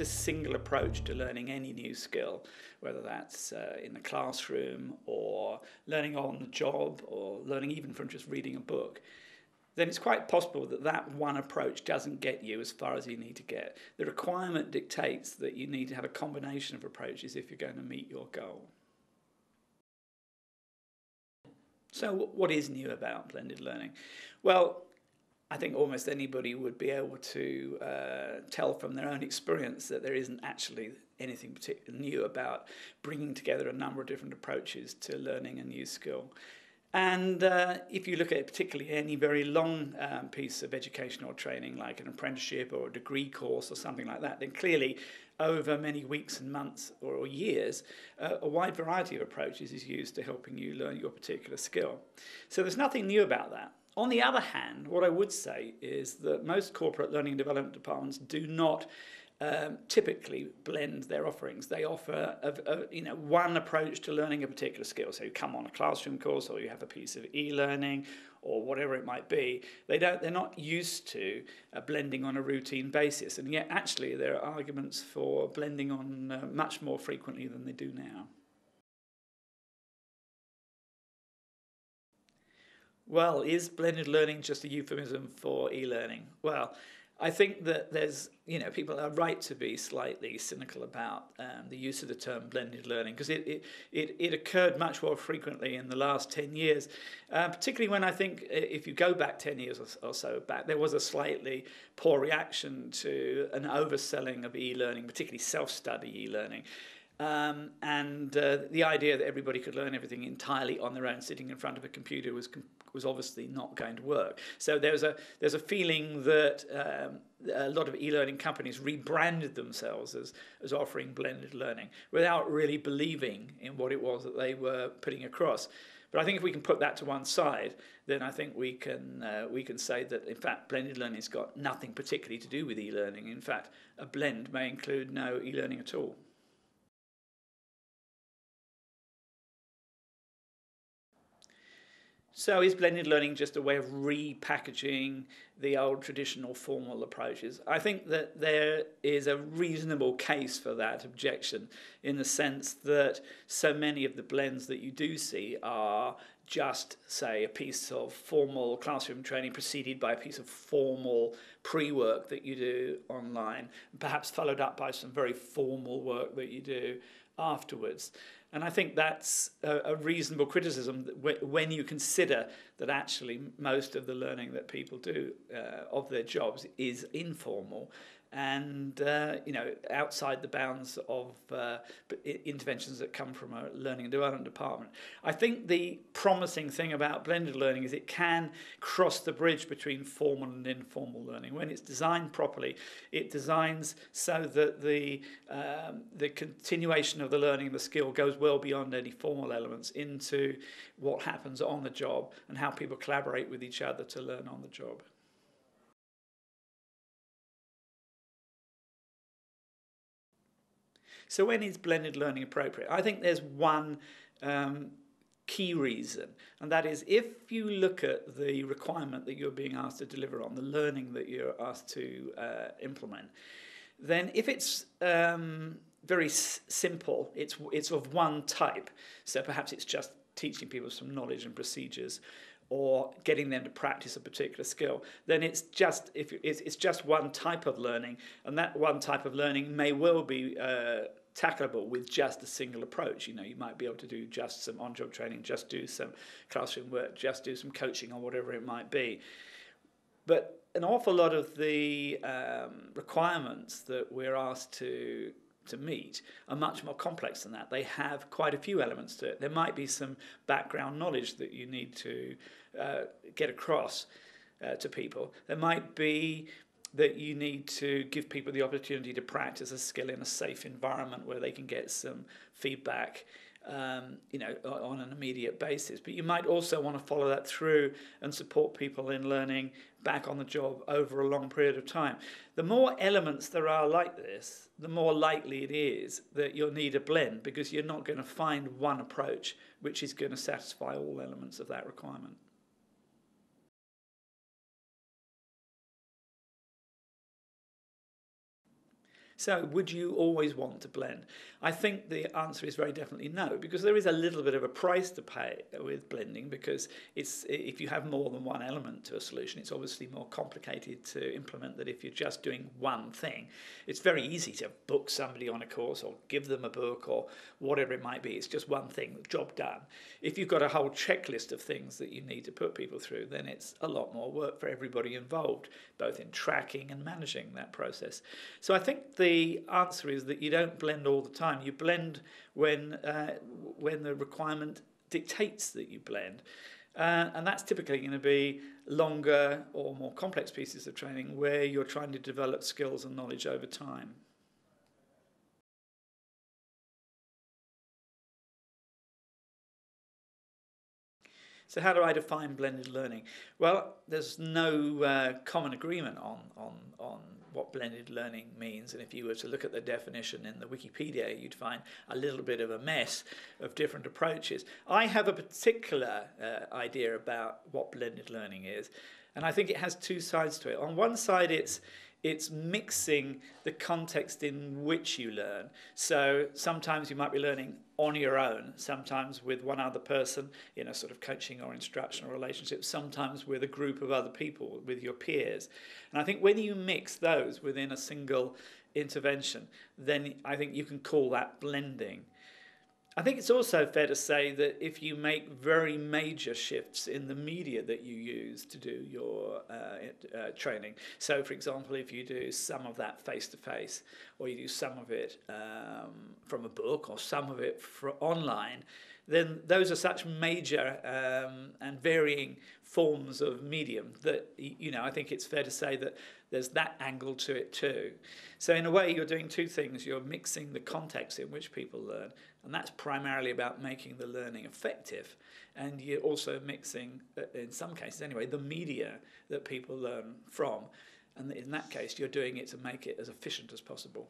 a single approach to learning any new skill, whether that's in the classroom or learning on the job or learning even from just reading a book, then it's quite possible that that one approach doesn't get you as far as you need to get. The requirement dictates that you need to have a combination of approaches if you're going to meet your goal. So what is new about blended learning? Well, I think almost anybody would be able to tell from their own experience that there isn't actually anything particularly new about bringing together a number of different approaches to learning a new skill. And if you look at particularly any very long piece of educational training, like an apprenticeship or a degree course or something like that, then clearly over many weeks and months or years, a wide variety of approaches is used to helping you learn your particular skill. So there's nothing new about that. On the other hand, what I would say is that most corporate learning and development departments do not typically blend their offerings. They offer one approach to learning a particular skill. So you come on a classroom course, or you have a piece of e-learning, or whatever it might be. They're not used to blending on a routine basis, and yet actually there are arguments for blending on much more frequently than they do now. Well, is blended learning just a euphemism for e-learning? Well, I think that there's, people are right to be slightly cynical about the use of the term blended learning, because it occurred much more frequently in the last 10 years, particularly when I think if you go back 10 years or so back, there was a slightly poor reaction to an overselling of e-learning, particularly self-study e-learning. The idea that everybody could learn everything entirely on their own, sitting in front of a computer, was obviously not going to work. So there's a feeling that a lot of e-learning companies rebranded themselves as offering blended learning without really believing in what it was that they were putting across. But I think if we can put that to one side, then I think we can say that, in fact, blended learning has got nothing particularly to do with e-learning. In fact, a blend may include no e-learning at all. So is blended learning just a way of repackaging the old traditional formal approaches? I think that there is a reasonable case for that objection, in the sense that so many of the blends that you do see are just, say, a piece of formal classroom training preceded by a piece of formal pre-work that you do online, perhaps followed up by some very formal work that you do afterwards. And I think that's a reasonable criticism when you consider that actually most of the learning that people do of their jobs is informal and outside the bounds of interventions that come from a learning and development department. I think the promising thing about blended learning is it can cross the bridge between formal and informal learning. When it's designed properly, it designs so that the continuation of the learning and the skill goes well beyond any formal elements into what happens on the job and how people collaborate with each other to learn on the job. So when is blended learning appropriate? I think there's one key reason, and that is if you look at the requirement that you're being asked to deliver on, the learning that you're asked to implement, then if it's very simple, it's of one type, so perhaps it's just teaching people some knowledge and procedures, or getting them to practice a particular skill, then it's just one type of learning, and that one type of learning may well be tackleable with just a single approach. You might be able to do just some on-job training, just do some classroom work, just do some coaching or whatever it might be. But an awful lot of the requirements that we're asked to meet are much more complex than that. They have quite a few elements to it. There might be some background knowledge that you need to get across to people. There might be that you need to give people the opportunity to practice a skill in a safe environment where they can get some feedback on an immediate basis. But you might also want to follow that through and support people in learning back on the job over a long period of time. The more elements there are like this, the more likely it is that you'll need a blend, because you're not going to find one approach which is going to satisfy all elements of that requirement. So would you always want to blend? I think the answer is very definitely no, because there is a little bit of a price to pay with blending, because if you have more than one element to a solution, it's obviously more complicated to implement than if you're just doing one thing. It's very easy to book somebody on a course or give them a book or whatever it might be. It's just one thing, job done. If you've got a whole checklist of things that you need to put people through, then it's a lot more work for everybody involved, both in tracking and managing that process. So I think the answer is that you don't blend all the time. You blend when the requirement dictates that you blend. And that's typically going to be longer or more complex pieces of training where you're trying to develop skills and knowledge over time. So how do I define blended learning? Well, there's no common agreement on what blended learning means. And if you were to look at the definition in the Wikipedia, you'd find a little bit of a mess of different approaches. I have a particular idea about what blended learning is. And I think it has two sides to it. On one side, it's mixing the context in which you learn. So sometimes you might be learning on your own, sometimes with one other person in a sort of coaching or instructional relationship, sometimes with a group of other people, with your peers. And I think when you mix those within a single intervention, then I think you can call that blending. I think it's also fair to say that if you make very major shifts in the media that you use to do your training, so for example, if you do some of that face-to-face, or you do some of it from a book, or some of it online, then those are such major and varying forms of medium that, I think it's fair to say that there's that angle to it too. So in a way, you're doing two things. You're mixing the context in which people learn, and that's primarily about making the learning effective. And you're also mixing, in some cases anyway, the media that people learn from. And in that case, you're doing it to make it as efficient as possible.